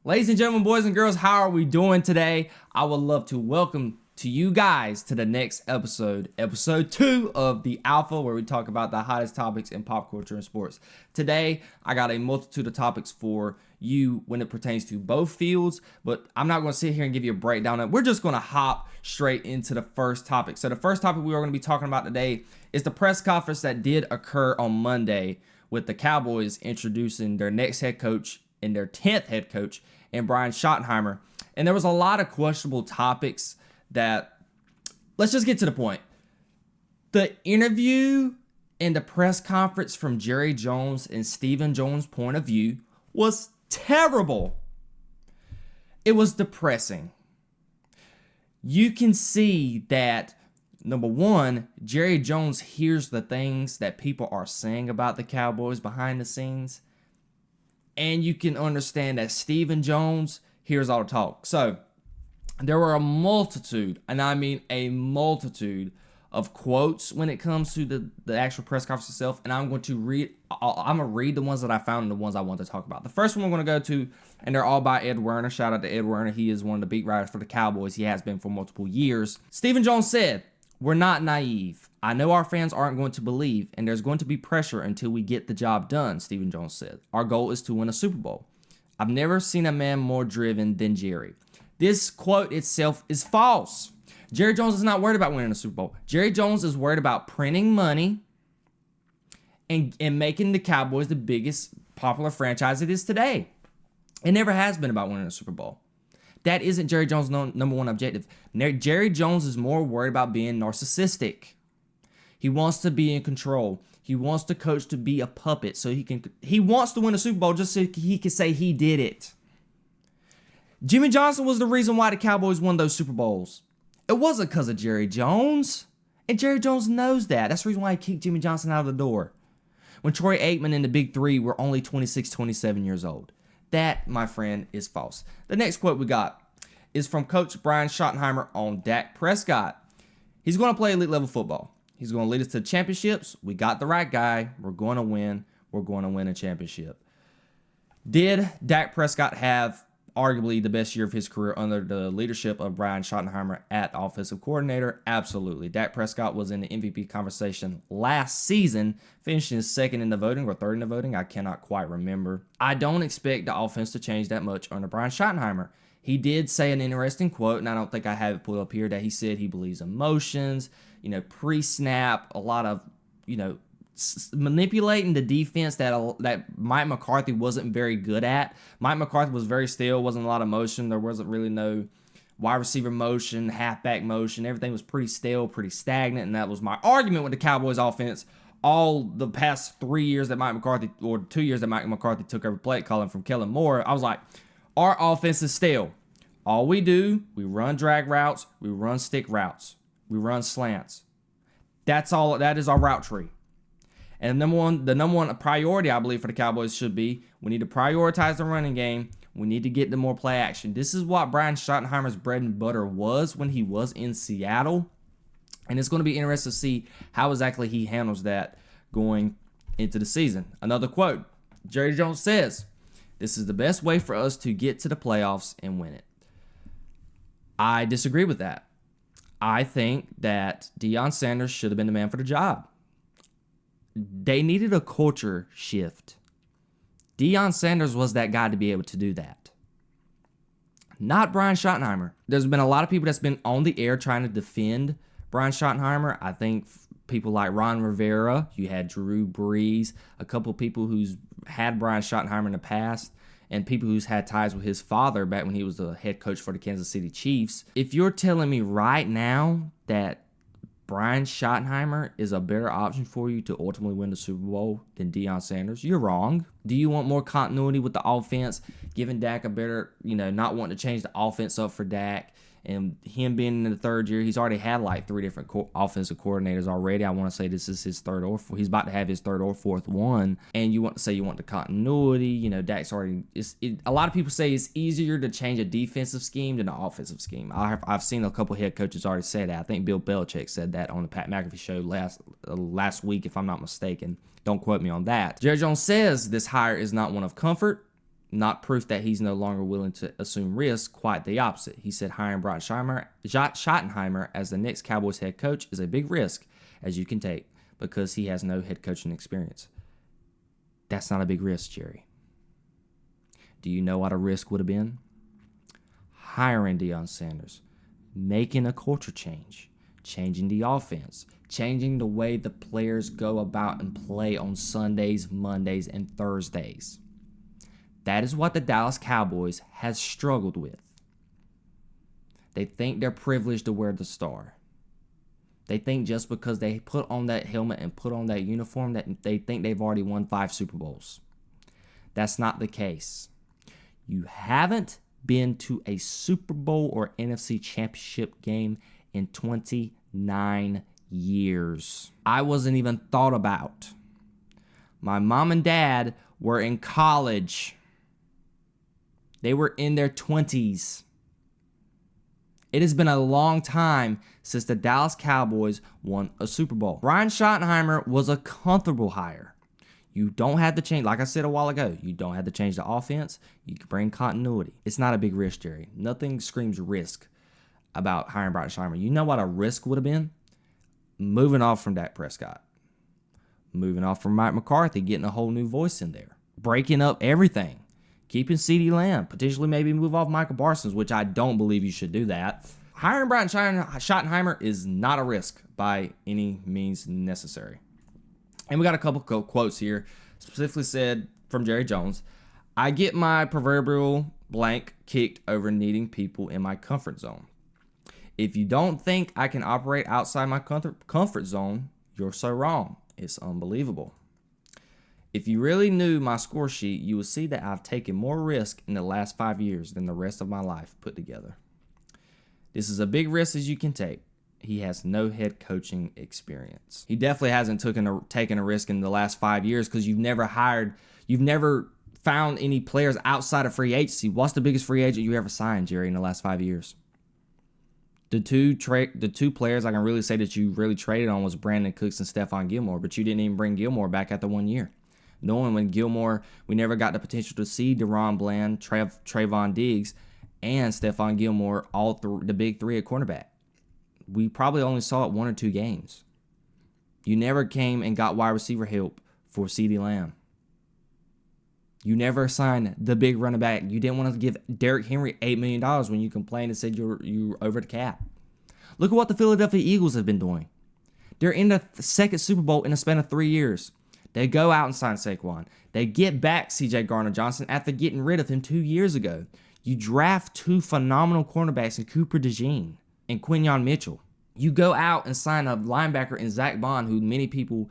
Ladies and gentlemen, boys and girls, how are we doing today? I would love to welcome to you guys to the next episode 2 of The Alpha, where we talk about the hottest topics in pop culture and sports. Today, I got a multitude of topics for you when it pertains to both fields, but I'm not going to sit here and give you a breakdown of it. We're just going to hop straight into the first topic. So the first topic we are going to be talking about today is the press conference that did occur on Monday with the Cowboys introducing their next head coach and their 10th head coach, and Brian Schottenheimer. And there was a lot of questionable topics that, let's just get to the point. The interview and the press conference from Jerry Jones and Stephen Jones' point of view was terrible. It was depressing. You can see that, number one, Jerry Jones hears the things that people are saying about the Cowboys behind the scenes. And you can understand that Stephen Jones hears all the talk. So there were a multitude, and I mean a multitude, of quotes when it comes to the actual press conference itself. And I'm going to read the ones that I found and the ones I want to talk about. The first one we're going to go to, and they're all by Ed Werner. Shout out to Ed Werner. He is one of the beat writers for the Cowboys. He has been for multiple years. Stephen Jones said, "We're not naive. I know our fans aren't going to believe, and there's going to be pressure until we get the job done," Stephen Jones said. "Our goal is to win a Super Bowl. I've never seen a man more driven than Jerry." This quote itself is false. Jerry Jones is not worried about winning a Super Bowl. Jerry Jones is worried about printing money and making the Cowboys the biggest popular franchise it is today. It never has been about winning a Super Bowl. That isn't Jerry Jones' number one objective. Jerry Jones is more worried about being narcissistic. He wants to be in control. He wants the coach to be a puppet so he wants to win a Super Bowl just so he can say he did it. Jimmy Johnson was the reason why the Cowboys won those Super Bowls. It wasn't because of Jerry Jones. And Jerry Jones knows that. That's the reason why he kicked Jimmy Johnson out of the door when Troy Aikman and the Big Three were only 26, 27 years old. That, my friend, is false. The next quote we got is from Coach Brian Schottenheimer on Dak Prescott. He's going to play elite level football. He's going to lead us to championships. We got the right guy. We're going to win. We're going to win a championship. Did Dak Prescott have arguably the best year of his career under the leadership of Brian Schottenheimer at offensive coordinator? Absolutely. Dak Prescott was in the MVP conversation last season, finishing second in the voting or third in the voting. I cannot quite remember. I don't expect the offense to change that much under Brian Schottenheimer. He did say an interesting quote, and I don't think I have it pulled up here, that he said he believes emotions, pre-snap, a lot of, manipulating the defense that Mike McCarthy wasn't very good at. Mike McCarthy was very still, wasn't a lot of motion. There wasn't really no wide receiver motion, halfback motion. Everything was pretty stale, pretty stagnant, and that was my argument with the Cowboys offense all the past 3 years that Mike McCarthy, or 2 years that Mike McCarthy took over play calling from Kellon Moore. I was like, our offense is stale. All we do, we run drag routes, we run stick routes, we run slants. That's all. That is our route tree. And the number one priority, I believe, for the Cowboys should be, we need to prioritize the running game. We need to get to more play action. This is what Brian Schottenheimer's bread and butter was when he was in Seattle. And it's going to be interesting to see how exactly he handles that going into the season. Another quote, Jerry Jones says, "This is the best way for us to get to the playoffs and win it." I disagree with that. I think that Deion Sanders should have been the man for the job. They needed a culture shift. Deion Sanders was that guy to be able to do that. Not Brian Schottenheimer. There's been a lot of people that's been on the air trying to defend Brian Schottenheimer. I think people like Ron Rivera, you had Drew Brees, a couple of people who's had Brian Schottenheimer in the past, and people who's had ties with his father back when he was the head coach for the Kansas City Chiefs. If you're telling me right now that Brian Schottenheimer is a better option for you to ultimately win the Super Bowl than Deion Sanders, you're wrong. Do you want more continuity with the offense, giving Dak a better, not wanting to change the offense up for Dak, and him being in the third year, he's already had like 3 different offensive coordinators already. I want to say this is his third or fourth. He's about to have his third or fourth one. And you want to say you want the continuity. Dak's already. A lot of people say it's easier to change a defensive scheme than an offensive scheme. I've seen a couple head coaches already say that. I think Bill Belichick said that on the Pat McAfee show last week, if I'm not mistaken. Don't quote me on that. Jerry Jones says this hire is not one of comfort. not proof that he's no longer willing to assume risk. Quite the opposite. He said hiring Bryce Schottenheimer as the next Cowboys head coach is a big risk, as you can take, because he has no head coaching experience. That's not a big risk, Jerry. Do you know what a risk would have been? Hiring Deion Sanders, making a culture change, changing the offense, changing the way the players go about and play on Sundays, Mondays, and Thursdays. That is what the Dallas Cowboys has struggled with. They think they're privileged to wear the star. They think just because they put on that helmet and put on that uniform that they think they've already won 5 Super Bowls. That's not the case. You haven't been to a Super Bowl or NFC Championship game in 29 years. I wasn't even thought about. My mom and dad were in college. They were in their 20s. It has been a long time since the Dallas Cowboys won a Super Bowl. Brian Schottenheimer was a comfortable hire. You don't have to change, like I said a while ago, you don't have to change the offense. You can bring continuity. It's not a big risk, Jerry. Nothing screams risk about hiring Brian Schottenheimer. You know what a risk would have been? Moving off from Dak Prescott. Moving off from Mike McCarthy, getting a whole new voice in there. Breaking up everything. Keeping CeeDee Lamb. Potentially maybe move off Michael Parsons, which I don't believe you should do that. Hiring Brian Schottenheimer is not a risk by any means necessary. And we got a couple quotes here. Specifically said from Jerry Jones, I get my proverbial blank kicked over needing people in my comfort zone. If you don't think I can operate outside my comfort zone, you're so wrong. It's unbelievable. If you really knew my score sheet, you would see that I've taken more risk in the last 5 years than the rest of my life put together. This is a big risk as you can take. He has no head coaching experience. He definitely hasn't taken a risk in the last 5 years because you've never found any players outside of free agency. What's the biggest free agent you ever signed, Jerry, in the last 5 years? The two players I can really say that you really traded on was Brandon Cooks and Stephon Gilmore, but you didn't even bring Gilmore back after 1 year. Knowing when Gilmore, we never got the potential to see Deron Bland, Trayvon Diggs, and Stephon Gilmore, the big three at cornerback. We probably only saw it 1 or 2 games. You never came and got wide receiver help for CeeDee Lamb. You never signed the big running back. You didn't want to give Derrick Henry $8 million when you complained and said you were over the cap. Look at what the Philadelphia Eagles have been doing. They're in the second Super Bowl in a span of 3 years. They go out and sign Saquon. They get back C.J. Gardner-Johnson after getting rid of him 2 years ago. You draft 2 phenomenal cornerbacks in Cooper DeJean and Quinyon Mitchell. You go out and sign a linebacker in Zach Bond, who many people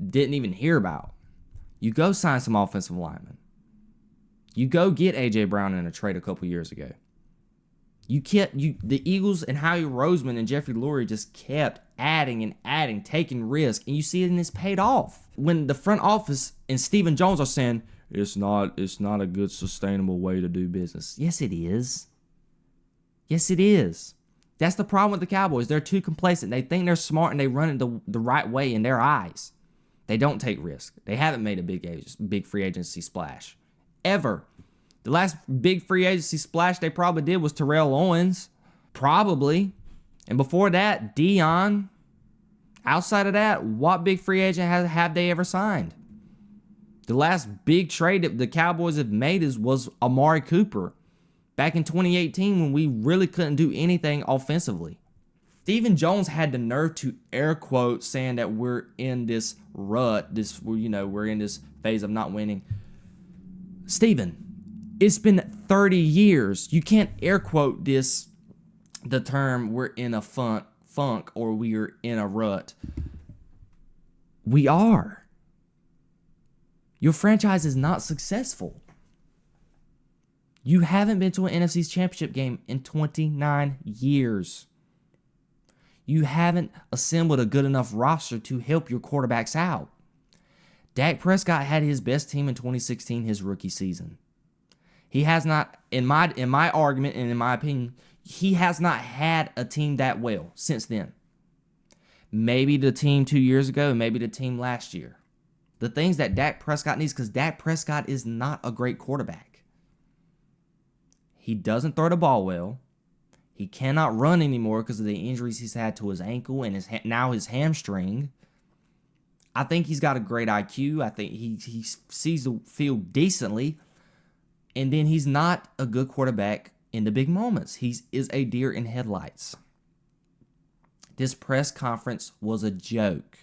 didn't even hear about. You go sign some offensive linemen. You go get A.J. Brown in a trade a couple years ago. The Eagles and Howie Roseman and Jeffrey Lurie just kept adding and adding, taking risks, and you see it and it's paid off. When the front office and Stephen Jones are saying, it's not a good, sustainable way to do business. Yes, it is. Yes, it is. That's the problem with the Cowboys. They're too complacent. They think they're smart and they run it the right way in their eyes. They don't take risks. They haven't made a big free agency splash. Ever. The last big free agency splash they probably did was Terrell Owens. Probably. And before that, Deion. Outside of that, what big free agent have they ever signed? The last big trade that the Cowboys have made was Amari Cooper. Back in 2018 when we really couldn't do anything offensively. Stephen Jones had the nerve to air quote saying that we're in this rut. We're in this phase of not winning. Stephen, it's been 30 years. You can't air quote the term we're in a funk or we're in a rut. We are. Your franchise is not successful. You haven't been to an NFC Championship game in 29 years. You haven't assembled a good enough roster to help your quarterbacks out. Dak Prescott had his best team in 2016, his rookie season. He has not, in my argument and in my opinion, he has not had a team that well since then. Maybe the team 2 years ago, maybe the team last year. The things that Dak Prescott needs, because Dak Prescott is not a great quarterback. He doesn't throw the ball well. He cannot run anymore because of the injuries he's had to his ankle and now his hamstring. I think he's got a great IQ. I think he sees the field decently. And then he's not a good quarterback in the big moments. He is a deer in headlights. This press conference was a joke.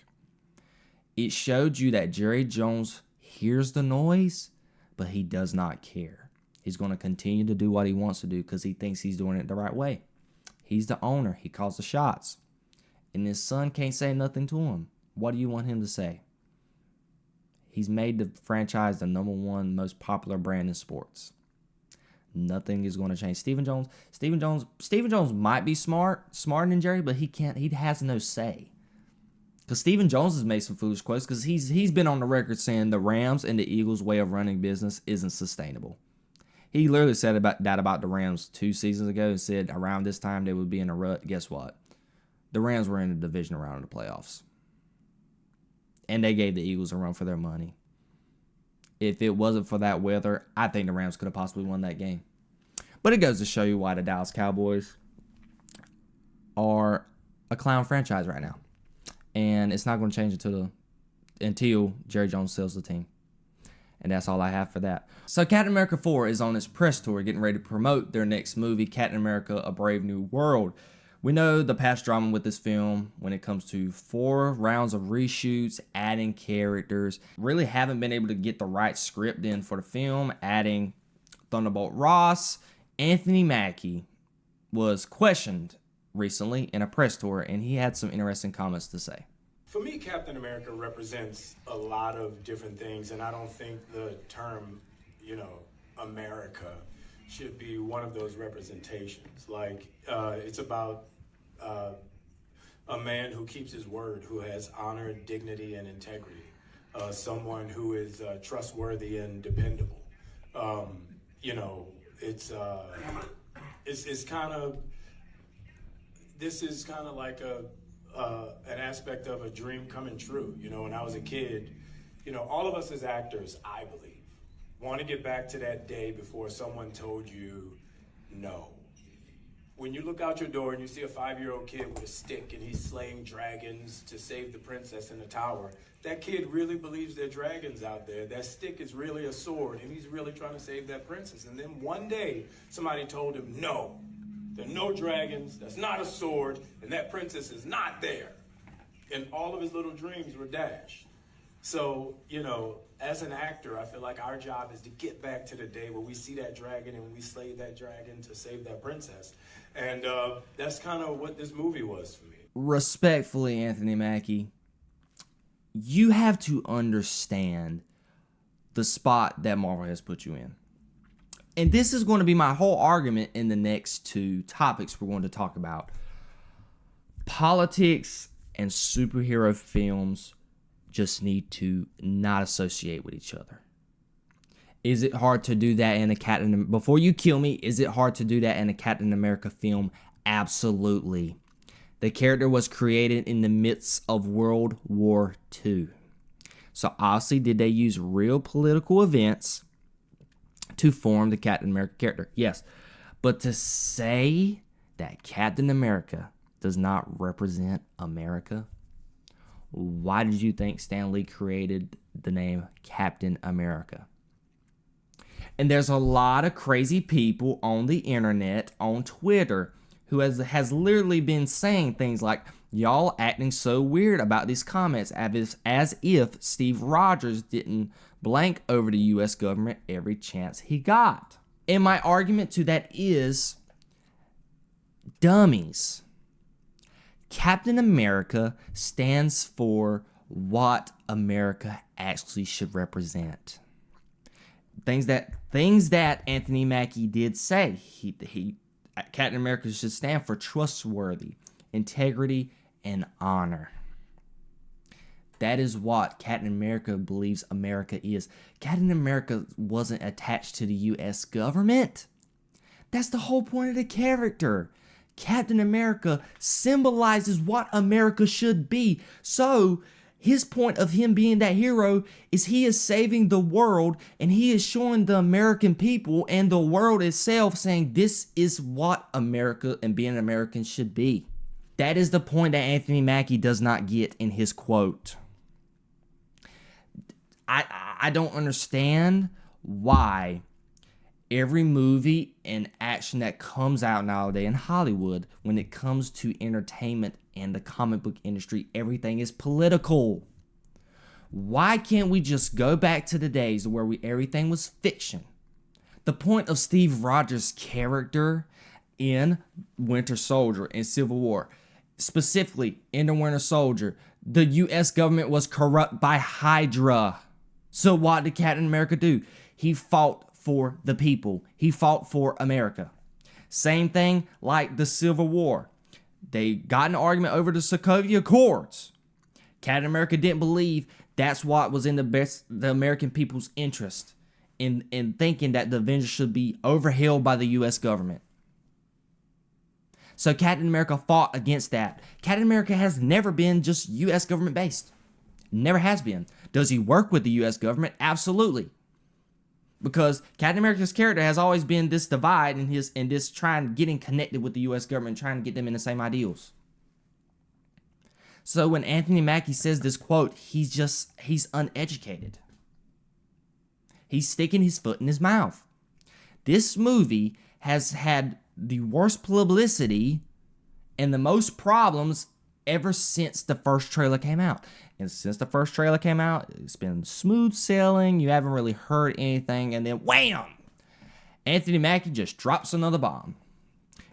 It showed you that Jerry Jones hears the noise, but he does not care. He's going to continue to do what he wants to do because he thinks he's doing it the right way. He's the owner. He calls the shots. And his son can't say nothing to him. What do you want him to say? He's made the franchise the #1 most popular brand in sports. Nothing is going to change. Stephen Jones might be smarter than Jerry, but he has no say. Because Stephen Jones has made some foolish quotes because he's been on the record saying the Rams and the Eagles' way of running business isn't sustainable. He literally said about the Rams 2 seasons ago and said around this time they would be in a rut. Guess what? The Rams were in the division round of the playoffs. And they gave the Eagles a run for their money. If it wasn't for that weather, I think the Rams could have possibly won that game. But it goes to show you why the Dallas Cowboys are a clown franchise right now. And it's not going to change until Jerry Jones sells the team. And that's all I have for that. So Captain America 4 is on its press tour getting ready to promote their next movie, Captain America: A Brave New World. We know the past drama with this film when it comes to 4 rounds of reshoots, adding characters. Really haven't been able to get the right script in for the film, adding Thunderbolt Ross. Anthony Mackie was questioned recently in a press tour, and he had some interesting comments to say. For me, Captain America represents a lot of different things, and I don't think the term, America should be one of those representations. Like, it's about a man who keeps his word, who has honor, dignity, and integrity. Someone who is trustworthy and dependable. This is kind of like an aspect of a dream coming true. When I was a kid, all of us as actors, I believe, want to get back to that day before someone told you no. When you look out your door and you see a 5-year-old kid with a stick and he's slaying dragons to save the princess in the tower, that kid really believes there are dragons out there. That stick is really a sword and he's really trying to save that princess. And then one day somebody told him, no, there are no dragons, that's not a sword, and that princess is not there. And all of his little dreams were dashed. So, as an actor, I feel like our job is to get back to the day where we see that dragon and we slay that dragon to save that princess. And that's kind of what this movie was for me. Respectfully, Anthony Mackie, you have to understand the spot that Marvel has put you in. And this is going to be my whole argument in the next 2 topics we're going to talk about. Politics and superhero films just need to not associate with each other. Is it hard to do that in a Captain... Before you kill me, is it hard to do that in a Captain America film? Absolutely. The character was created in the midst of World War II. So obviously, did they use real political events to form the Captain America character? Yes. But to say that Captain America does not represent America, why did you think Stan Lee created the name Captain America? And there's a lot of crazy people on the internet, on Twitter, who has literally been saying things like, y'all acting so weird about these comments as if Steve Rogers didn't blank over the U.S. government every chance he got. And my argument to that is, dummies. Captain America stands for what America actually should represent. Things that Anthony Mackie did say. Captain America should stand for trustworthy, integrity, and honor. That is what Captain America believes America is. Captain America wasn't attached to the U.S. government. That's the whole point of the character. Captain America symbolizes what America should be. So, His point of him being that hero is he is saving the world, and he is showing the American people and the world itself, saying this is what America and being an American should be. That is the point that Anthony Mackie does not get in his quote. I don't understand why every movie and action that comes out nowadays in Hollywood, when it comes to entertainment and the comic book industry, everything is political. Why can't we just go back to the days where everything was fiction? The point of Steve Rogers' character in Winter Soldier and Civil War, specifically in the Winter Soldier, the U.S. government was corrupt by Hydra. So what did Captain America do? He fought for the people. He fought for America. Same thing like the Civil War. They got in an argument over the Sokovia Accords. Captain America didn't believe that's what was in the American people's interest in thinking that the Avengers should be overhauled by the U.S. government. So Captain America fought against that. Captain America has never been just U.S. government based. Never has been. Does he work with the U.S. government? Absolutely. Because Captain America's character has always been this divide and this getting connected with the U.S. government, trying to get them in the same ideals. So when Anthony Mackie says this quote, he's uneducated. He's sticking his foot in his mouth. This movie has had the worst publicity and the most problems ever since the first trailer came out. And since the first trailer came out, it's been smooth sailing. You haven't really heard anything. And then wham! Anthony Mackie just drops another bomb.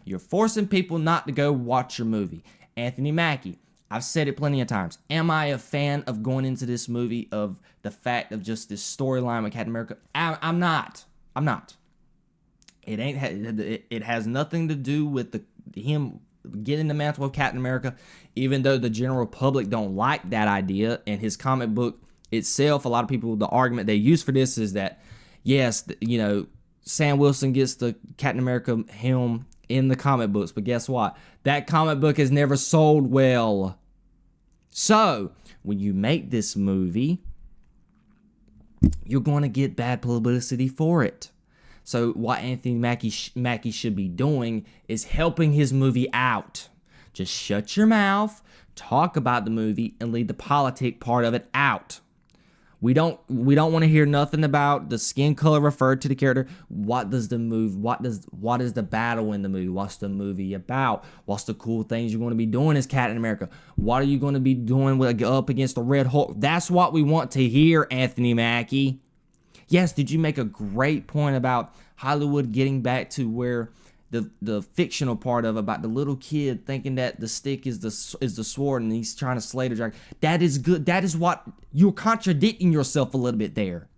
You're forcing people not to go watch your movie. Anthony Mackie, I've said it plenty of times. Am I a fan of going into this movie of the fact of just this storyline with Captain America? I'm not. It has nothing to do with him getting the mantle of Captain America, even though the general public don't like that idea. And his comic book itself, a lot of people, the argument they use for this is that, yes, Sam Wilson gets the Captain America helm in the comic books, but guess what? That comic book has never sold well. So, when you make this movie, you're going to get bad publicity for it. So what Anthony Mackie should be doing is helping his movie out. Just shut your mouth, talk about the movie, and leave the politic part of it out. We don't want to hear nothing about the skin color referred to the character. What is the battle in the movie? What's the movie about? What's the cool things you're going to be doing as Captain America? What are you going to be doing up against the Red Hulk? That's what we want to hear, Anthony Mackie. Yes, did you make a great point about Hollywood getting back to where the fictional part of about the little kid thinking that the stick is the sword and he's trying to slay the dragon. That is good. That is what you're contradicting yourself a little bit there.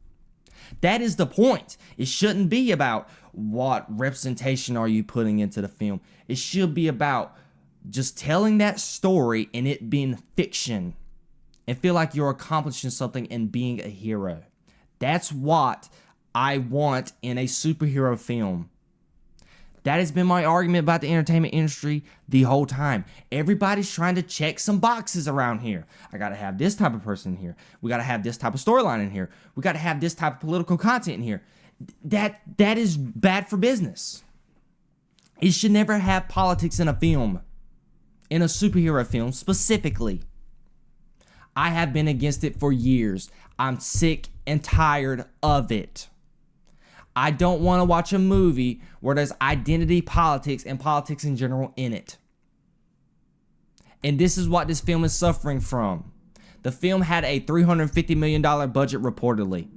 That is the point. It shouldn't be about what representation are you putting into the film. It should be about just telling that story and it being fiction and feel like you're accomplishing something and being a hero. That's what I want in a superhero film. That has been my argument about the entertainment industry the whole time. Everybody's trying to check some boxes around here. I got to have this type of person in here. We got to have this type of storyline in here. We got to have this type of political content in here. That is bad for business. It should never have politics in a film. In a superhero film specifically. I have been against it for years. I'm sick and tired of it. I don't want to watch a movie where there's identity politics and politics in general in it. And this is what this film is suffering from. The film had a $350 million budget reportedly.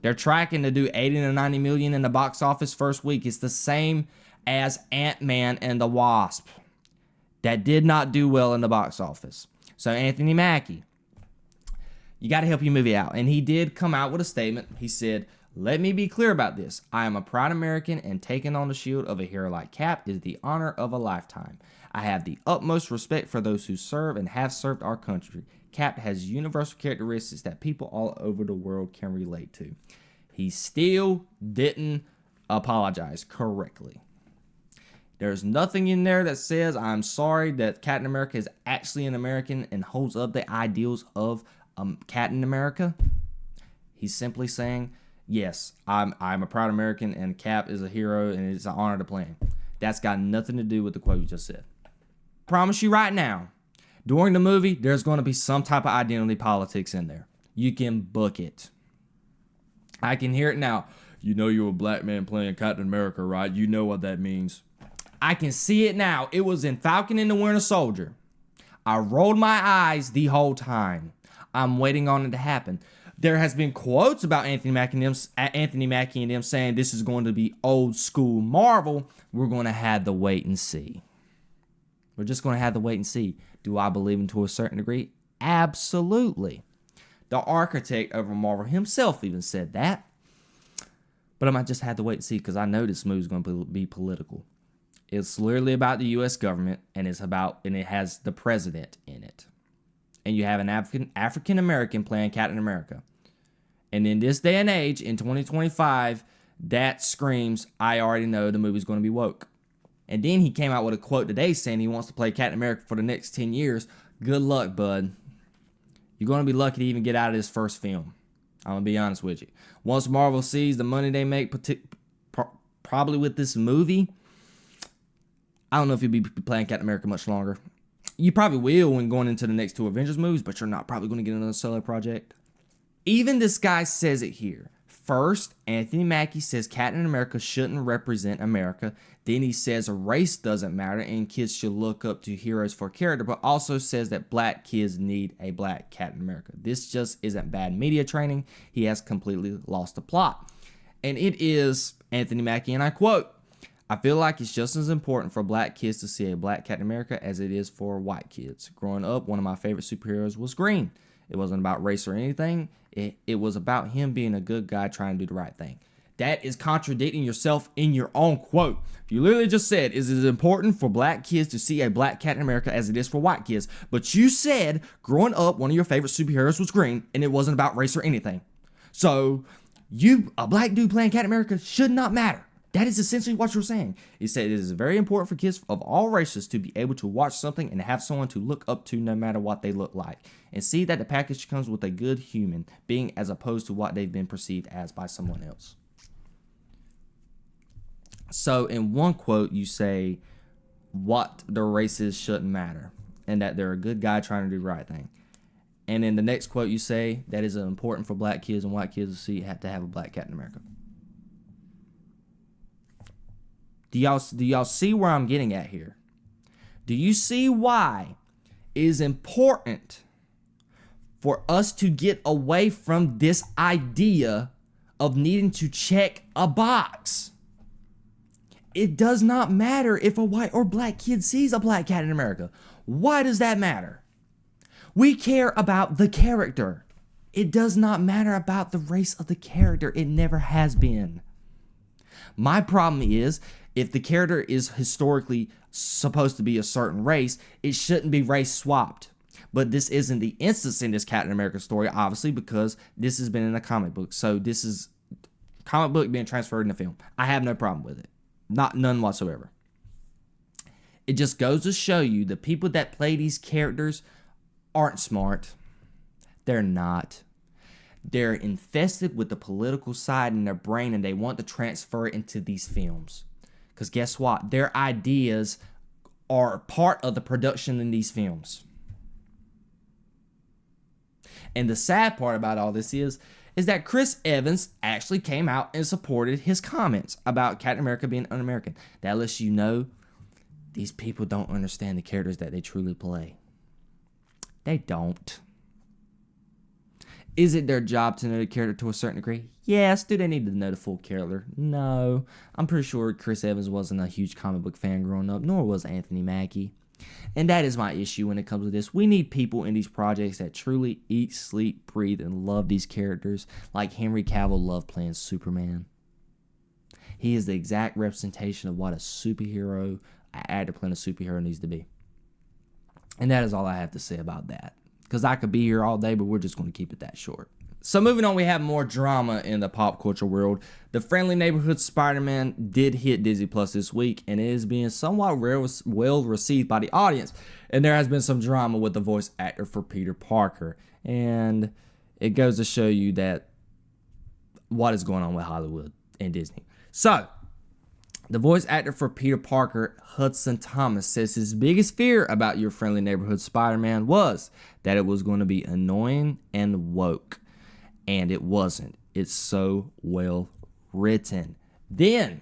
They're tracking to do 80 to 90 million in the box office first week. It's the same as Ant-Man and the Wasp. That did not do well in the box office. So Anthony Mackie, you got to help your movie out. And he did come out with a statement. He said, "Let me be clear about this. I am a proud American, and taking on the shield of a hero like Cap is the honor of a lifetime. I have the utmost respect for those who serve and have served our country. Cap has universal characteristics that people all over the world can relate to." He still didn't apologize correctly. There's nothing in there that says, I'm sorry that Captain America is actually an American and holds up the ideals of Captain America. He's simply saying, yes, I'm a proud American and Cap is a hero and it's an honor to play him. That's got nothing to do with the quote you just said. Promise you right now, during the movie, there's going to be some type of identity politics in there. You can book it. I can hear it now. You know you're a black man playing Captain America, right? You know what that means. I can see it now. It was in Falcon and the Winter Soldier. I rolled my eyes the whole time. I'm waiting on it to happen. There has been quotes about Anthony Mackie and them saying this is going to be old school Marvel. We're going to have to wait and see. We're just going to have to wait and see. Do I believe him to a certain degree? Absolutely. The architect of Marvel himself even said that. But I might just have to wait and see because I know this movie is going to be political. It's literally about the U.S. government, and it has the president in it. And you have an African American playing Captain America. And in this day and age, in 2025, that screams, I already know the movie's going to be woke. And then he came out with a quote today saying he wants to play Captain America for the next 10 years. Good luck, bud. You're going to be lucky to even get out of this first film. I'm going to be honest with you. Once Marvel sees the money they make, probably with this movie, I don't know if you'll be playing Captain America much longer. You probably will when going into the next two Avengers movies, but you're not probably going to get another solo project. Even this guy says it here. First, Anthony Mackie says Captain America shouldn't represent America. Then he says a race doesn't matter and kids should look up to heroes for character, but also says that black kids need a black Captain America. This just isn't bad media training. He has completely lost the plot. And it is Anthony Mackie, and I quote, I feel like it's just as important for black kids to see a black Captain America as it is for white kids. Growing up, one of my favorite superheroes was Green. It wasn't about race or anything. It was about him being a good guy trying to do the right thing. That is contradicting yourself in your own quote. You literally just said, is it important for black kids to see a black Captain America as it is for white kids? But you said, growing up, one of your favorite superheroes was Green, and it wasn't about race or anything. So, a black dude playing Captain America should not matter. That is essentially what you're saying. He said it is very important for kids of all races to be able to watch something and have someone to look up to no matter what they look like. And see that the package comes with a good human being as opposed to what they've been perceived as by someone else. So in one quote you say what the races shouldn't matter and that they're a good guy trying to do the right thing. And in the next quote you say that is important for black kids and white kids to have a black Captain America. Do y'all see where I'm getting at here? Do you see why it is important for us to get away from this idea of needing to check a box? It does not matter if a white or black kid sees a black Captain America. Why does that matter? We care about the character. It does not matter about the race of the character. It never has been. My problem is, if the character is historically supposed to be a certain race, it shouldn't be race swapped. But this isn't the instance in this Captain America story, obviously, because this has been in a comic book. So this is comic book being transferred into film. I have no problem with it. None whatsoever. It just goes to show you the people that play these characters aren't smart. They're not. They're infested with the political side in their brain and they want to transfer it into these films. Because guess what? Their ideas are part of the production in these films. And the sad part about all this is that Chris Evans actually came out and supported his comments about Captain America being un-American. That lets you know these people don't understand the characters that they truly play. They don't. Is it their job to know the character to a certain degree? Yes. Do they need to know the full character? No. I'm pretty sure Chris Evans wasn't a huge comic book fan growing up, nor was Anthony Mackie. And that is my issue when it comes to this. We need people in these projects that truly eat, sleep, breathe, and love these characters, like Henry Cavill loved playing Superman. He is the exact representation of what a superhero, an actor playing a superhero needs to be. And that is all I have to say about that. Because I could be here all day, but we're just going to keep it that short. So moving on, we have more drama in the pop culture world. The Friendly Neighborhood Spiderman did hit Disney Plus this week, and it is being somewhat well received by the audience. And there has been some drama with the voice actor for Peter Parker. And it goes to show you that what is going on with Hollywood and Disney. So, the voice actor for Peter Parker, Hudson Thames, says his biggest fear about Your Friendly Neighborhood Spider-Man was that it was going to be annoying and woke. And it wasn't. It's so well written. Then,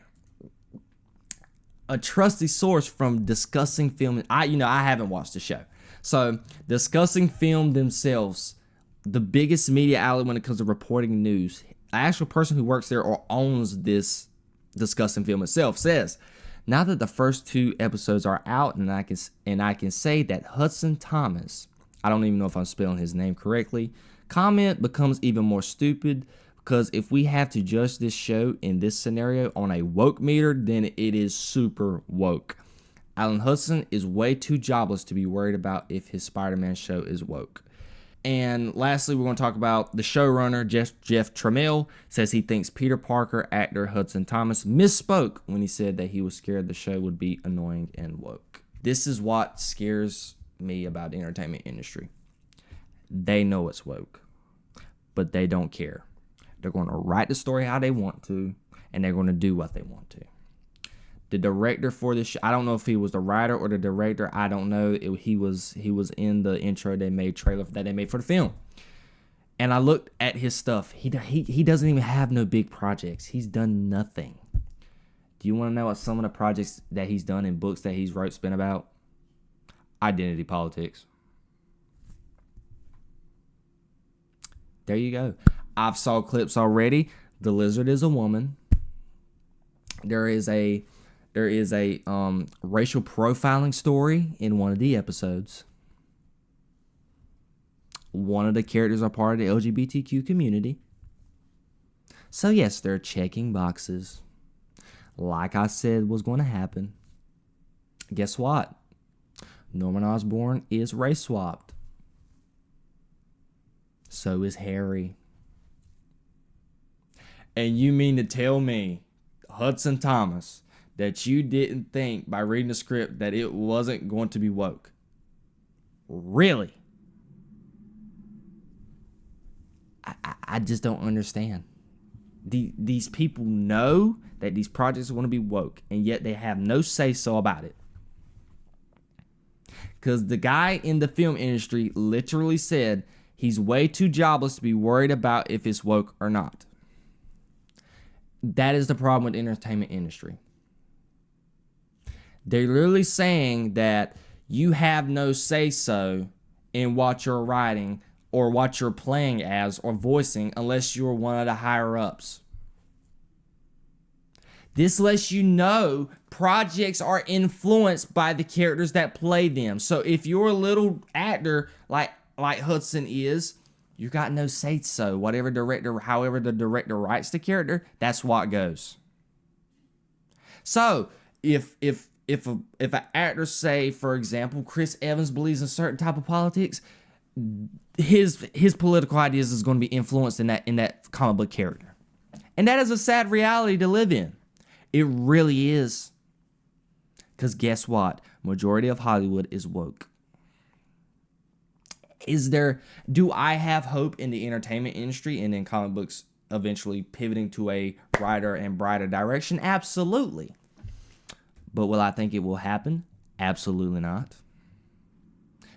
a trusty source from Discussing Film, I haven't watched the show. So, Discussing Film themselves, the biggest media outlet when it comes to reporting news, an actual person who works there or owns this Discussing Film itself, says, now that the first 2 episodes are out, and I can say that Hudson Thames, I don't even know if I'm spelling his name correctly, comment becomes even more stupid, because if we have to judge this show in this scenario on a woke meter, then it is super woke. Alan Hudson is way too jobless to be worried about if his Spider-Man show is woke. And lastly, we're going to talk about the showrunner, Jeff Tramiel, says he thinks Peter Parker actor Hudson Thames misspoke when he said that he was scared the show would be annoying and woke. This is what scares me about the entertainment industry. They know it's woke, but they don't care. They're going to write the story how they want to, and they're going to do what they want to. The director for this show, I don't know if he was the writer or the director. I don't know. He was in the intro trailer that they made for the film. And I looked at his stuff. He doesn't even have no big projects. He's done nothing. Do you want to know what some of the projects that he's done in books that he's wrote been about? Identity politics. There you go. I've saw clips already. The Lizard is a woman. There is a racial profiling story in one of the episodes. One of the characters are part of the LGBTQ community. So yes, they're checking boxes. Like I said was going to happen. Guess what? Norman Osborn is race swapped. So is Harry. And you mean to tell me, Hudson Thames, that you didn't think by reading the script that it wasn't going to be woke? Really? I just don't understand. These people know that these projects are going to be woke, and yet they have no say-so about it. Because the guy in the film industry literally said he's way too jobless to be worried about if it's woke or not. That is the problem with the entertainment industry. They're literally saying that you have no say-so in what you're writing or what you're playing as or voicing unless you're one of the higher-ups. This lets you know projects are influenced by the characters that play them. So if you're a little actor like Hudson is, you got no say-so. However the director writes the character, that's what goes. So if an actor, say for example, Chris Evans believes in certain type of politics, his political ideas is going to be influenced in that comic book character, and that is a sad reality to live in. It really is. Because guess what? Majority of Hollywood is woke. Do I have hope in the entertainment industry and in comic books eventually pivoting to a brighter and brighter direction? Absolutely. But will I think it will happen? Absolutely not.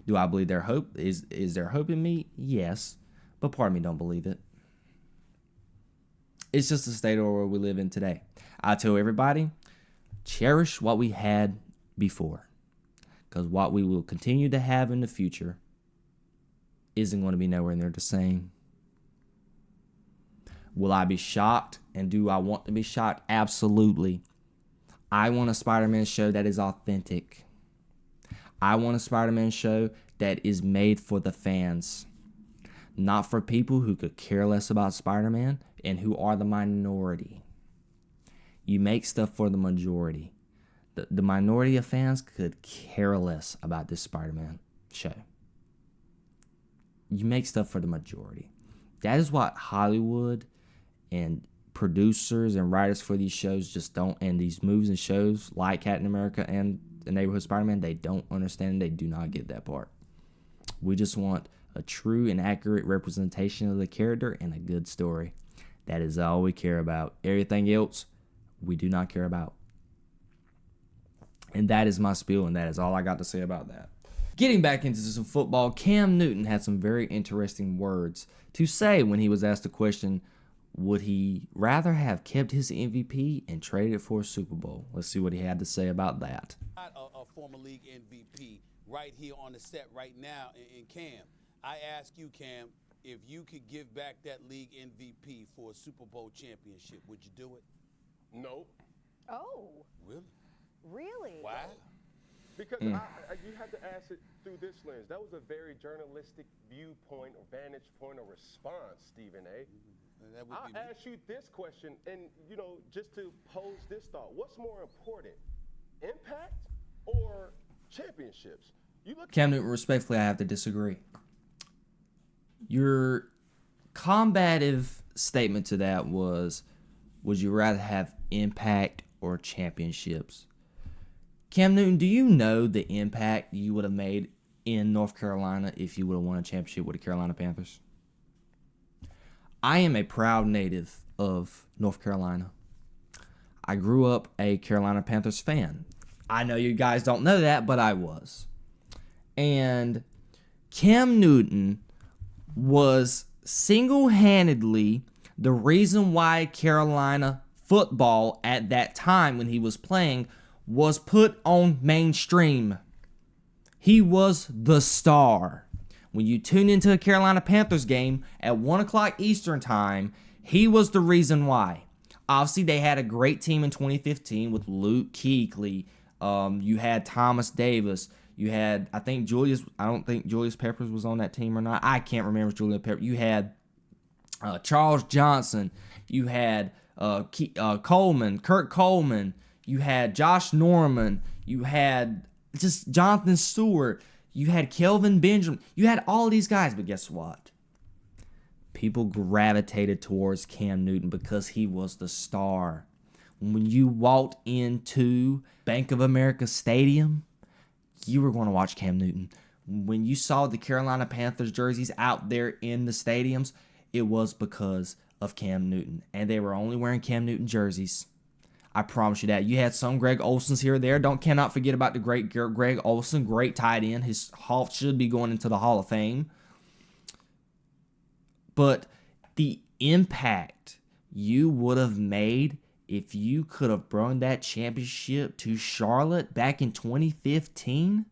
Do I believe their hope? Is there hope in me? Yes. But part of me don't believe it. It's just the state of the world we live in today. I tell everybody, cherish what we had before. Because what we will continue to have in the future isn't going to be nowhere near the same. Will I be shocked? And do I want to be shocked? Absolutely. I want a Spider-Man show that is authentic. I want a Spider-Man show that is made for the fans. Not for people who could care less about Spider-Man and who are the minority. You make stuff for the majority. The minority of fans could care less about this Spider-Man show. You make stuff for the majority. That is what Hollywood and producers and writers for these shows just don't, and these movies and shows like Captain America and the Neighborhood Spider-Man, they don't understand. They do not get that part. We just want a true and accurate representation of the character and a good story. That is all we care about. Everything else, we do not care about. And that is my spiel, and that is all I got to say about that. Getting back into some football, Cam Newton had some very interesting words to say when he was asked the question, would he rather have kept his MVP and traded it for a Super Bowl? Let's see what he had to say about that. A former league MVP right here on the set right now in Cam. I ask you, Cam, if you could give back that league MVP for a Super Bowl championship, would you do it? No. Oh. Really? Really? Why? Because you had to ask it through this lens. That was a very journalistic viewpoint or vantage point or response, Stephen A. I'll ask you this question, and, just to pose this thought. What's more important, impact or championships? Cam Newton, respectfully, I have to disagree. Your combative statement to that was, would you rather have impact or championships? Cam Newton, do you know the impact you would have made in North Carolina if you would have won a championship with the Carolina Panthers? I am a proud native of North Carolina. I grew up a Carolina Panthers fan. I know you guys don't know that, but I was. And Cam Newton was single-handedly the reason why Carolina football at that time when he was playing was put on mainstream. He was the star. When you tune into a Carolina Panthers game at 1 o'clock Eastern time, he was the reason why. Obviously, they had a great team in 2015 with Luke Kuechly. You had Thomas Davis. You had, I don't think Julius Peppers was on that team or not. I can't remember Julius Peppers. You had Charles Johnson. You had Kurt Coleman. You had Josh Norman. You had just Jonathan Stewart. You had Kelvin Benjamin. You had all these guys, but guess what? People gravitated towards Cam Newton because he was the star. When you walked into Bank of America Stadium, you were going to watch Cam Newton. When you saw the Carolina Panthers jerseys out there in the stadiums, it was because of Cam Newton. And they were only wearing Cam Newton jerseys. I promise you that. You had some Greg Olsons here or there. Cannot forget about the great Greg Olson, great tight end. His Hall should be going into the Hall of Fame. But the impact you would have made if you could have brought that championship to Charlotte back in 2015,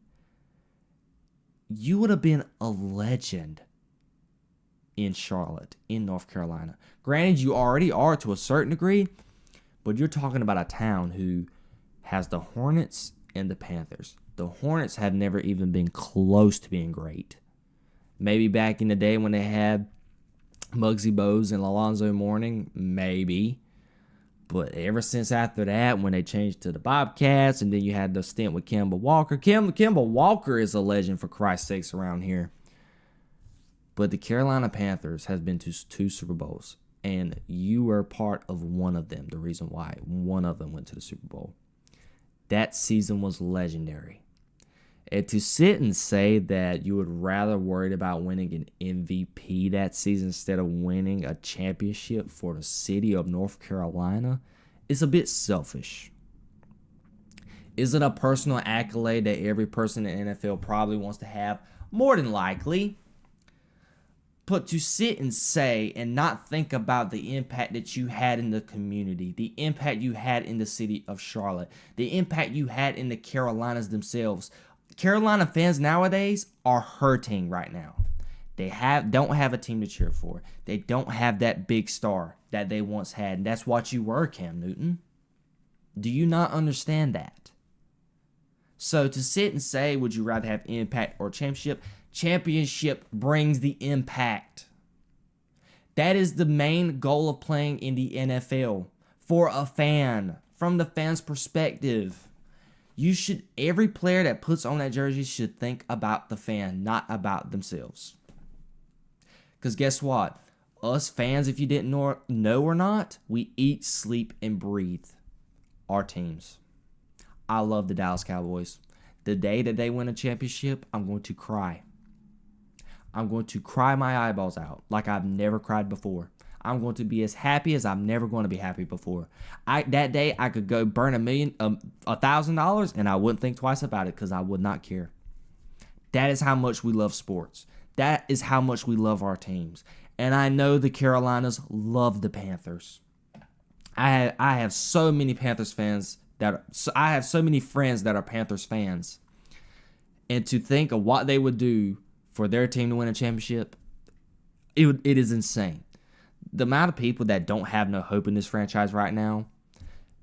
you would have been a legend in Charlotte, in North Carolina. Granted, you already are to a certain degree, but you're talking about a town who has the Hornets and the Panthers. The Hornets have never even been close to being great. Maybe back in the day when they had Muggsy Bogues and Alonzo Mourning, maybe. But ever since after that, when they changed to the Bobcats, and then you had the stint with Kemba Walker. Kemba Walker is a legend, for Christ's sakes, around here. But the Carolina Panthers has been to 2 Super Bowls. And you were part of one of them, the reason why one of them went to the Super Bowl. That season was legendary. And to sit and say that you would rather worry about winning an MVP that season instead of winning a championship for the city of North Carolina is a bit selfish. Is it a personal accolade that every person in the NFL probably wants to have? More than likely. But to sit and say and not think about the impact that you had in the community, the impact you had in the city of Charlotte, the impact you had in the Carolinas themselves. Carolina fans nowadays are hurting right now. They don't have a team to cheer for. They don't have that big star that they once had. And that's what you were, Cam Newton. Do you not understand that? So to sit and say, would you rather have impact or championship? Championship brings the impact. That is the main goal of playing in the NFL. For a fan, from the fan's perspective, every player that puts on that jersey should think about the fan, not about themselves. Because guess what? us fans, if you didn't know or not, we eat, sleep, and breathe our teams. I love the Dallas Cowboys. The day that they win a championship, I'm going to cry. I'm going to cry my eyeballs out like I've never cried before. I'm going to be as happy as I'm never going to be happy before. That day, I could go burn $1,000, and I wouldn't think twice about it because I would not care. That is how much we love sports. That is how much we love our teams. And I know the Carolinas love the Panthers. I have so many Panthers fans I have so many friends that are Panthers fans. And to think of what they would do for their team to win a championship, it is insane. The amount of people that don't have no hope in this franchise right now,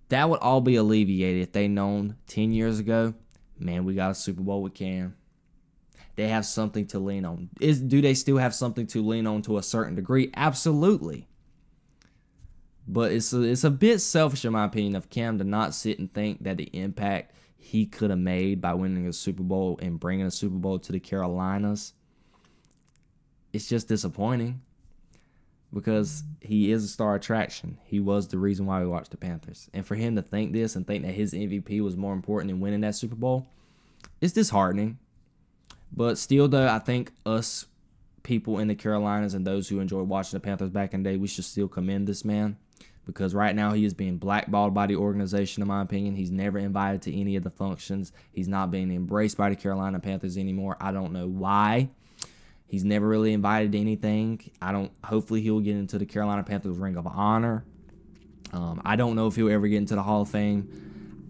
that would all be alleviated if they known 10 years ago, man, we got a Super Bowl with Cam. They have something to lean on. Do they still have something to lean on to a certain degree? Absolutely. But it's a bit selfish, in my opinion, of Cam to not sit and think that the impact he could have made by winning a Super Bowl and bringing a Super Bowl to the Carolinas, it's just disappointing because he is a star attraction. He was the reason why we watched the Panthers. And for him to think this and think that his MVP was more important than winning that Super Bowl, it's disheartening. But still, though, I think us people in the Carolinas and those who enjoy watching the Panthers back in the day, we should still commend this man. Because right now he is being blackballed by the organization, in my opinion. He's never invited to any of the functions. He's not being embraced by the Carolina Panthers anymore. I don't know why. He's never really invited to anything. Hopefully he'll get into the Carolina Panthers Ring of Honor. I don't know if he'll ever get into the Hall of Fame.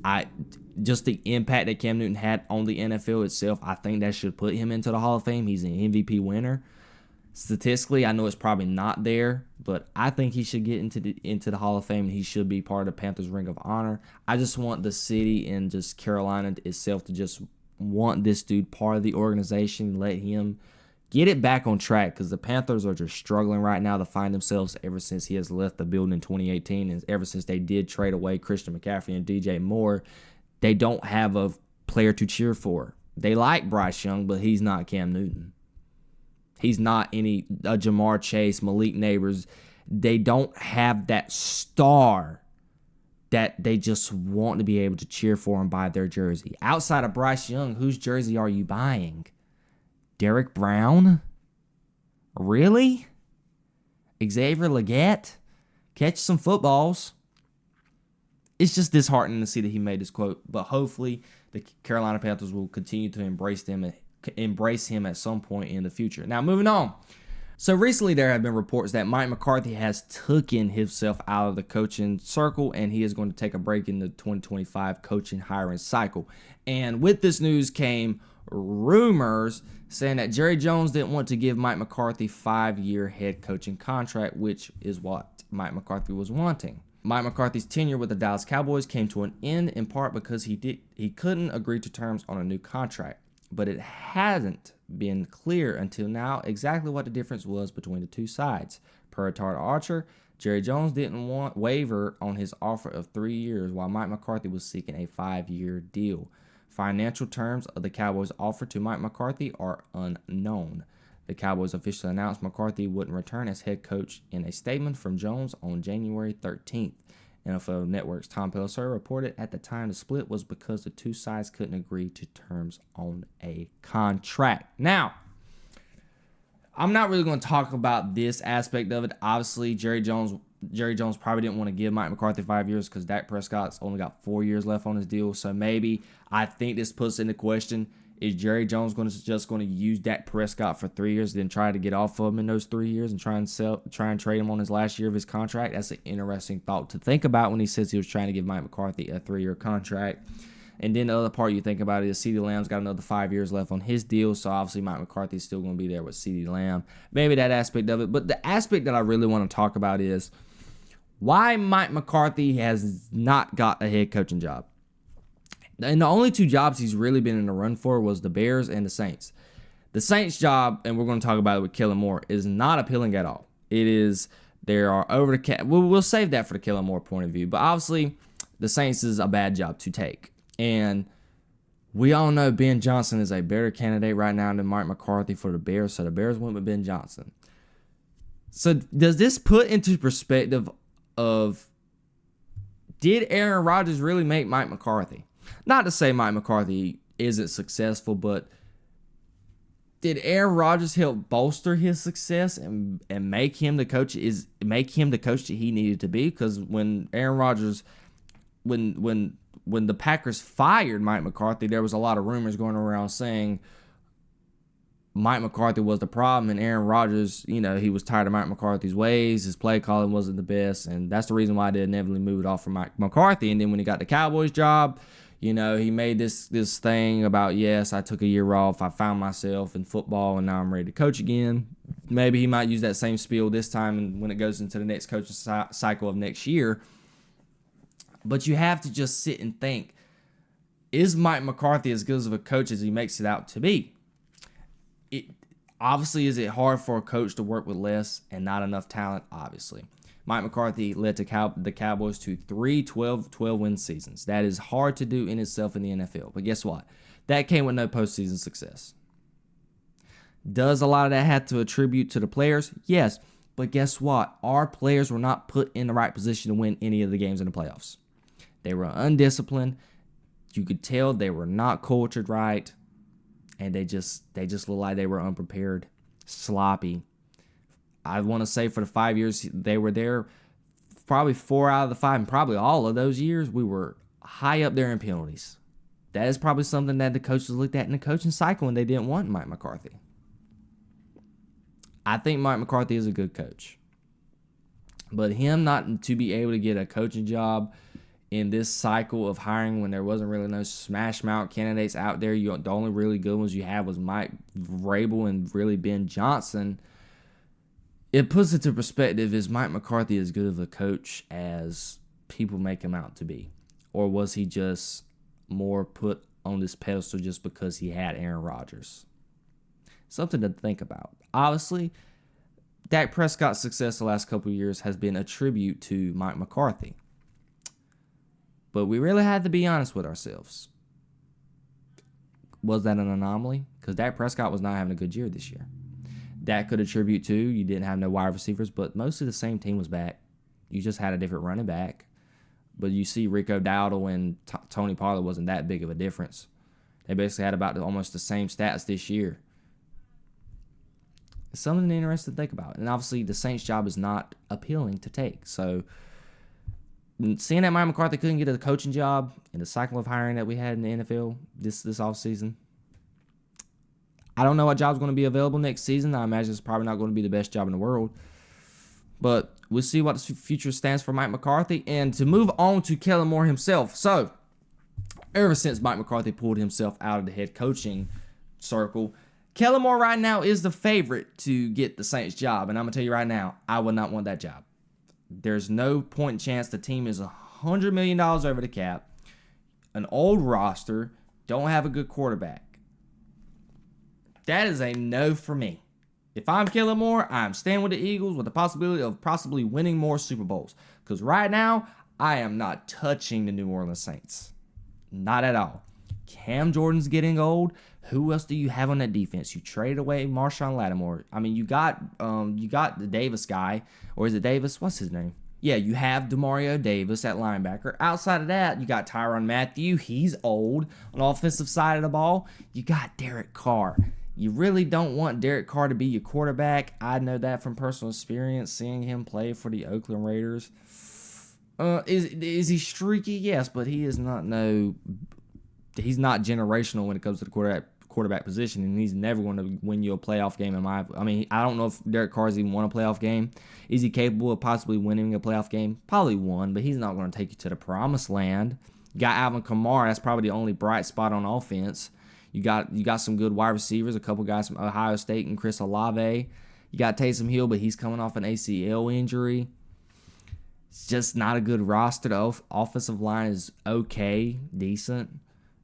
Just the impact that Cam Newton had on the NFL itself, I think that should put him into the Hall of Fame. He's an MVP winner. Statistically, I know it's probably not there, but I think he should get into the Hall of Fame, and he should be part of the Panthers Ring of Honor. I just want the city and just Carolina itself to just want this dude part of the organization, let him get it back on track, because the Panthers are just struggling right now to find themselves ever since he has left the building in 2018, and ever since they did trade away Christian McCaffrey and DJ Moore, they don't have a player to cheer for. They like Bryce Young, but he's not Cam Newton. He's not any Jamar Chase, Malik Neighbors. They don't have that star that they just want to be able to cheer for and buy their jersey. Outside of Bryce Young, whose jersey are you buying? Derek Brown? Really? Xavier Legette? Catch some footballs. It's just disheartening to see that he made this quote, but hopefully the Carolina Panthers will continue to embrace him at some point in the future. Now, moving on. So recently there have been reports that Mike McCarthy has taken himself out of the coaching circle, and he is going to take a break in the 2025 coaching hiring cycle. And with this news came rumors saying that Jerry Jones didn't want to give Mike McCarthy 5-year head coaching contract, which is what Mike McCarthy was wanting. Mike McCarthy's tenure with the Dallas Cowboys came to an end in part because he couldn't agree to terms on a new contract. But it hasn't been clear until now exactly what the difference was between the two sides. Per Todd Archer, Jerry Jones didn't want waiver on his offer of 3 years, while Mike McCarthy was seeking a 5-year deal. Financial terms of the Cowboys' offer to Mike McCarthy are unknown. The Cowboys officially announced McCarthy wouldn't return as head coach in a statement from Jones on January 13th. NFL Network's Tom Pelissero reported at the time the split was because the two sides couldn't agree to terms on a contract. Now, I'm not really going to talk about this aspect of it. Obviously, Jerry Jones probably didn't want to give Mike McCarthy 5 years because Dak Prescott's only got 4 years left on his deal. So maybe I think this puts into question, is Jerry Jones just going to use Dak Prescott for 3 years, then try to get off of him in those 3 years and try and trade him on his last year of his contract? That's an interesting thought to think about when he says he was trying to give Mike McCarthy a 3-year contract. And then the other part you think about is CeeDee Lamb's got another 5 years left on his deal, so obviously Mike McCarthy's still going to be there with CeeDee Lamb. Maybe that aspect of it. But the aspect that I really want to talk about is why Mike McCarthy has not got a head coaching job. And the only two jobs he's really been in the run for was the Bears and the Saints. The Saints job, and we're going to talk about it with Kellon Moore, is not appealing at all. It is, there are over the cap. We'll save that for the Kellon Moore point of view. But obviously, the Saints is a bad job to take. And we all know Ben Johnson is a better candidate right now than Mike McCarthy for the Bears. So the Bears went with Ben Johnson. So does this put into perspective of, did Aaron Rodgers really make Mike McCarthy? Not to say Mike McCarthy isn't successful, but did Aaron Rodgers help bolster his success and make him the coach that he needed to be? Because when Aaron Rodgers, when the Packers fired Mike McCarthy, there was a lot of rumors going around saying Mike McCarthy was the problem, and Aaron Rodgers, he was tired of Mike McCarthy's ways. His play calling wasn't the best, and that's the reason why they inevitably moved off from Mike McCarthy. And then when he got the Cowboys job, he made this thing about, yes, I took a year off, I found myself in football, and now I'm ready to coach again. Maybe he might use that same spiel this time and when it goes into the next coaching cycle of next year. But you have to just sit and think, is Mike McCarthy as good of a coach as he makes it out to be? Obviously, is it hard for a coach to work with less and not enough talent? Obviously. Mike McCarthy led the Cowboys to 3 12-win seasons. That is hard to do in itself in the NFL. But guess what? That came with no postseason success. Does a lot of that have to attribute to the players? Yes. But guess what? Our players were not put in the right position to win any of the games in the playoffs. They were undisciplined. You could tell they were not cultured right. And they just looked like they were unprepared, sloppy. I want to say for the 5 years they were there, probably 4 out of the 5, and probably all of those years, we were high up there in penalties. That is probably something that the coaches looked at in the coaching cycle, and they didn't want Mike McCarthy. I think Mike McCarthy is a good coach. But him not to be able to get a coaching job in this cycle of hiring when there wasn't really no smash mouth candidates out there, the only really good ones you had was Mike Vrabel and really Ben Johnson. It puts it to perspective, is Mike McCarthy as good of a coach as people make him out to be? Or was he just more put on this pedestal just because he had Aaron Rodgers? Something to think about. Obviously, Dak Prescott's success the last couple of years has been a tribute to Mike McCarthy. But we really had to be honest with ourselves. Was that an anomaly? Because Dak Prescott was not having a good year this year. That could attribute to you didn't have no wide receivers, but mostly the same team was back. You just had a different running back. But you see Rico Dowdle and Tony Pollard wasn't that big of a difference. They basically had about almost the same stats this year. It's something interesting to think about. And obviously the Saints' job is not appealing to take. So seeing that Mike McCarthy couldn't get a coaching job in the cycle of hiring that we had in the NFL this offseason, I don't know what job's going to be available next season. I imagine it's probably not going to be the best job in the world. But we'll see what the future stands for Mike McCarthy. And to move on to Kellon Moore himself. So, ever since Mike McCarthy pulled himself out of the head coaching circle, Kellon Moore right now is the favorite to get the Saints job. And I'm going to tell you right now, I would not want that job. There's no point in chance. The team is $100 million over the cap. An old roster. Don't have a good quarterback. That is a no for me. If I'm Kellon Moore, I'm staying with the Eagles with the possibility of possibly winning more Super Bowls. Because right now, I am not touching the New Orleans Saints. Not at all. Cam Jordan's getting old. Who else do you have on that defense? You traded away Marshawn Lattimore. I mean, you got the Davis guy. Or is it Davis? What's his name? Yeah, you have Demario Davis at linebacker. Outside of that, you got Tyrann Mathieu. He's old. On the offensive side of the ball, you got Derek Carr. You really don't want Derek Carr to be your quarterback. I know that from personal experience, seeing him play for the Oakland Raiders. Is he streaky? Yes, but he is not he's not generational when it comes to the quarterback position, and he's never going to win you a playoff game. I don't know if Derek Carr's even won a playoff game. Is he capable of possibly winning a playoff game? Probably one, but he's not going to take you to the promised land. You got Alvin Kamara. That's probably the only bright spot on offense. You got some good wide receivers, a couple guys from Ohio State and Chris Olave. You got Taysom Hill, but he's coming off an ACL injury. It's just not a good roster. The offensive line is okay, decent.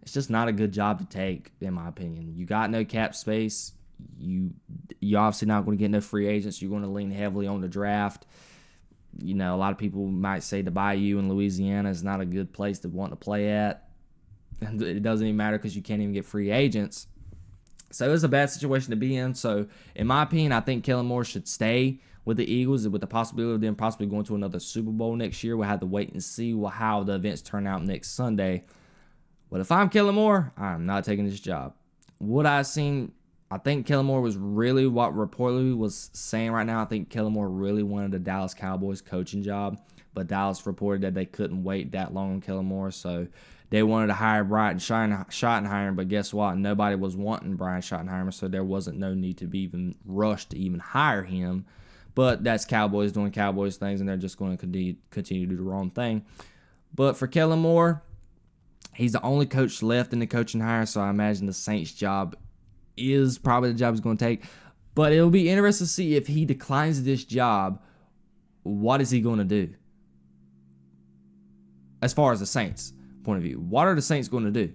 It's just not a good job to take, in my opinion. You got no cap space. You're obviously not going to get no free agents. You're going to lean heavily on the draft. You know, a lot of people might say the Bayou in Louisiana is not a good place to want to play at. It doesn't even matter because you can't even get free agents. So it's a bad situation to be in. So in my opinion, I think Kellon Moore should stay with the Eagles with the possibility of them possibly going to another Super Bowl next year. We'll have to wait and see how the events turn out next Sunday. But if I'm Kellon Moore, I'm not taking this job. What I've seen, I think Kellon Moore was really what reportedly was saying right now. I think Kellon Moore really wanted the Dallas Cowboys coaching job, but Dallas reported that they couldn't wait that long on Kellon Moore, so they wanted to hire Brian Schottenheimer, but guess what? Nobody was wanting Brian Schottenheimer, so there wasn't no need to be even rushed to even hire him. But that's Cowboys doing Cowboys things, and they're just going to continue to do the wrong thing. But for Kellon Moore, he's the only coach left in the coaching hire, so I imagine the Saints job is probably the job he's going to take. But it'll be interesting to see if he declines this job, what is he going to do? As far as the Saints point of view, what are the Saints going to do?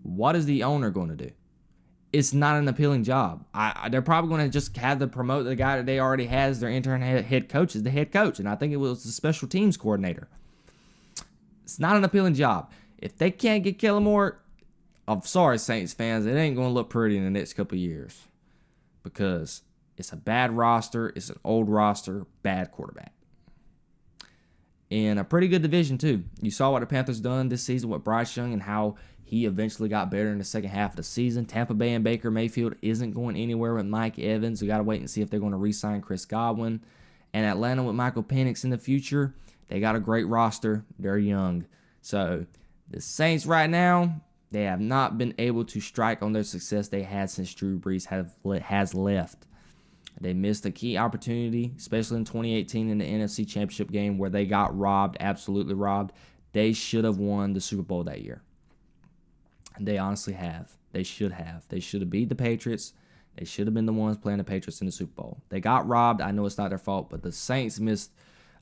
What is the owner going to do? It's not an appealing job. They're probably going to just have to promote the guy that they already has their intern head coach as the head coach, and I think it was the special teams coordinator. It's not an appealing job. If they can't get Kellon Moore, I'm sorry, Saints fans, it ain't going to look pretty in the next couple of years because it's a bad roster, it's an old roster, bad quarterback. In a pretty good division, too. You saw what the Panthers done this season with Bryce Young and how he eventually got better in the second half of the season. Tampa Bay and Baker Mayfield isn't going anywhere with Mike Evans. We got to wait and see if they're going to re-sign Chris Godwin. And Atlanta with Michael Penix in the future, they got a great roster. They're young. So the Saints right now, they have not been able to strike on their success they had since Drew Brees has left. They missed a key opportunity, especially in 2018 in the NFC Championship game where they got robbed, absolutely robbed. They should have won the Super Bowl that year. They honestly have. They should have. They should have beat the Patriots. They should have been the ones playing the Patriots in the Super Bowl. They got robbed. I know it's not their fault, but the Saints missed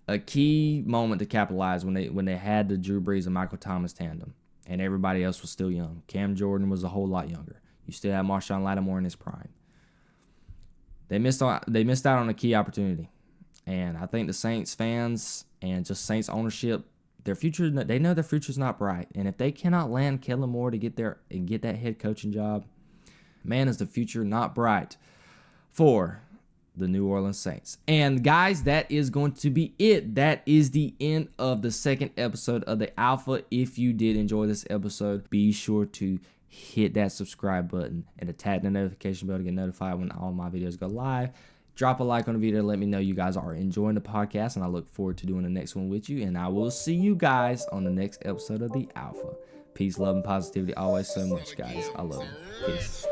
a key moment to capitalize when they had the Drew Brees and Michael Thomas tandem, and everybody else was still young. Cam Jordan was a whole lot younger. You still have Marshawn Lattimore in his prime. They missed out on a key opportunity, and I think the Saints fans and just Saints ownership, their future, they know their future's not bright, and if they cannot land Kellon Moore to get there and get that head coaching job, man, is the future not bright for the New Orleans Saints. And guys, that is going to be it. That is the end of the second episode of the Alpha. If you did enjoy this episode, be sure to hit that subscribe button and tap the notification bell to get notified when all my videos go live. Drop a like on the video to let me know you guys are enjoying the podcast, and I look forward to doing the next one with you. And I will see you guys on the next episode of the Alpha. Peace, love, and positivity always so much, guys. I love you. Peace.